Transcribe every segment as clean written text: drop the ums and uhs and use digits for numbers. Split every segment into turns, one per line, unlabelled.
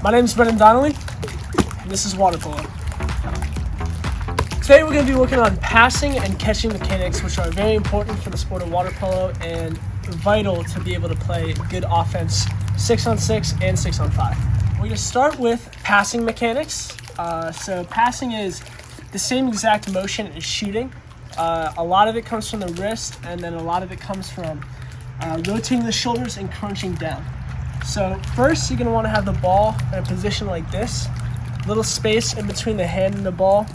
My name is Brennan Donnelly, and this is water polo. Today we're going to be working on passing and catching mechanics, which are very important for the sport of water polo and vital to be able to play good offense 6-on-6 and 6-on-5. We're going to start with passing mechanics. So passing is the same exact motion as shooting. A lot of it comes from the wrist, and then a lot of it comes from rotating the shoulders and crunching down. So first, you're going to want to have the ball in a position like this. Little space in between the hand and the ball.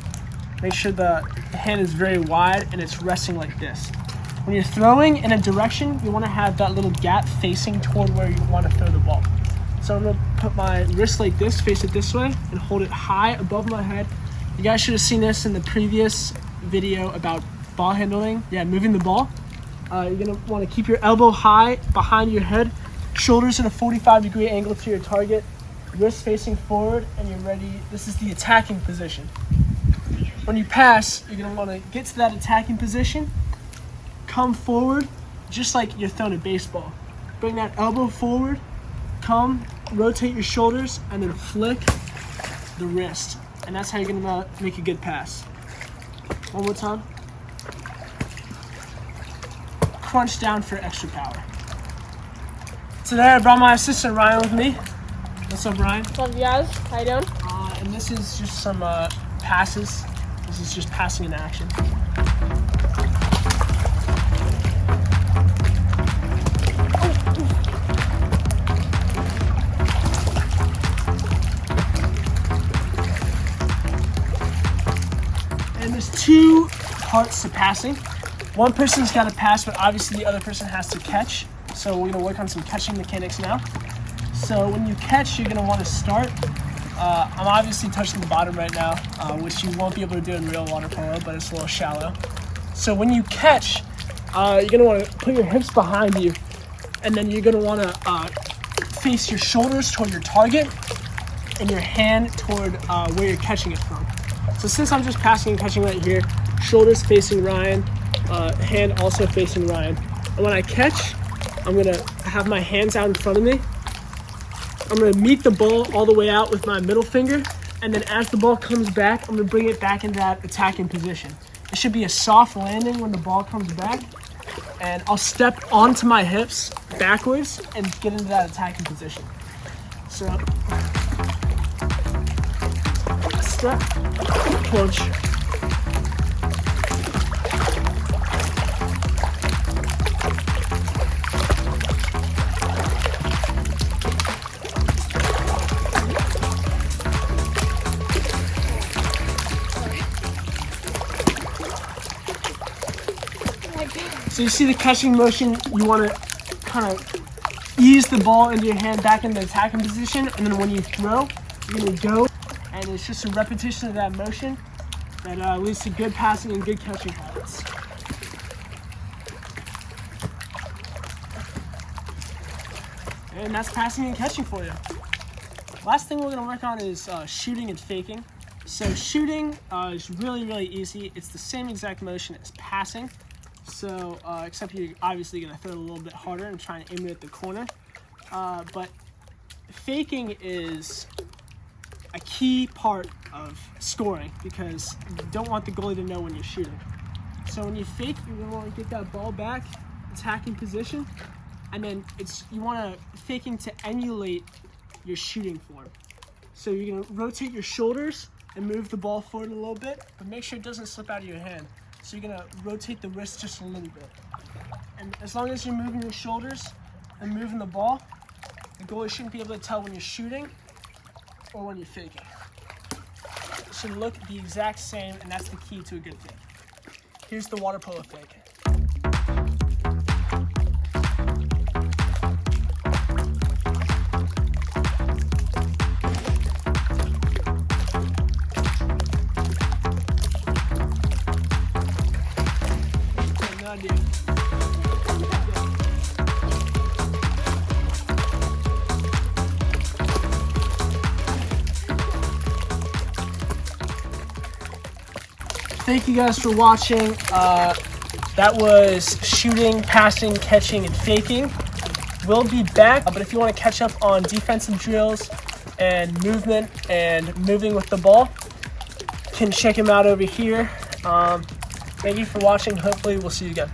Make sure the hand is very wide and it's resting like this. When you're throwing in a direction, you want to have that little gap facing toward where you want to throw the ball. So I'm going to put my wrist like this, face it this way, and hold it high above my head. You guys should have seen this in the previous video about ball handling. Yeah, moving the ball. You're going to want to keep your elbow high behind your head, shoulders at a 45-degree angle to your target, wrist facing forward, and you're ready. This is the attacking position. When you pass, you're going to want to get to that attacking position, come forward, just like you're throwing a baseball. Bring that elbow forward, come, rotate your shoulders, and then flick the wrist. And that's how you're going to make a good pass. One more time. Crunch down for extra power. Today I brought my assistant Ryan with me. What's up, Ryan?
What's up, guys? How you doing?
And this is just some passes. This is just passing in action. And there's two parts to passing. One person's got to pass, but obviously the other person has to catch. So we're going to work on some catching mechanics now. So when you catch, you're going to want to start. I'm obviously touching the bottom right now, which you won't be able to do in real water polo, but it's a little shallow. So when you catch, you're going to want to put your hips behind you, and then you're going to want to face your shoulders toward your target and your hand toward where you're catching it from. So since I'm just passing and catching right here, shoulders facing Ryan, hand also facing Ryan. And when I catch, I'm going to have my hands out in front of me. I'm going to meet the ball all the way out with my middle finger, and then as the ball comes back, I'm going to bring it back into that attacking position. It should be a soft landing when the ball comes back, and I'll step onto my hips backwards and get into that attacking position. So, step, punch. So you see the catching motion, you want to kind of ease the ball into your hand back in the attacking position, and then when you throw, you're going to go, and it's just a repetition of that motion that leads to good passing and good catching habits. And that's passing and catching for you. Last thing we're going to work on is shooting and faking. So shooting is really easy. It's the same exact motion as passing. So, except you're obviously going to throw it a little bit harder and try and aim it at the corner. But faking is a key part of scoring because you don't want the goalie to know when you're shooting. So when you fake, you're going to want to get that ball back, attacking position, and then you want to faking to emulate your shooting form. So you're going to rotate your shoulders and move the ball forward a little bit, but make sure it doesn't slip out of your hand. So you're going to rotate the wrist just a little bit. And as long as you're moving your shoulders and moving the ball, the goalie shouldn't be able to tell when you're shooting or when you're faking. It should look the exact same, and that's the key to a good fake. Here's the water polo fake. Thank you guys for watching. That was shooting, passing, catching, and faking. We'll be back, but if you want to catch up on defensive drills, and movement and moving with the ball, can check him out over here. Thank you for watching. Hopefully we'll see you again.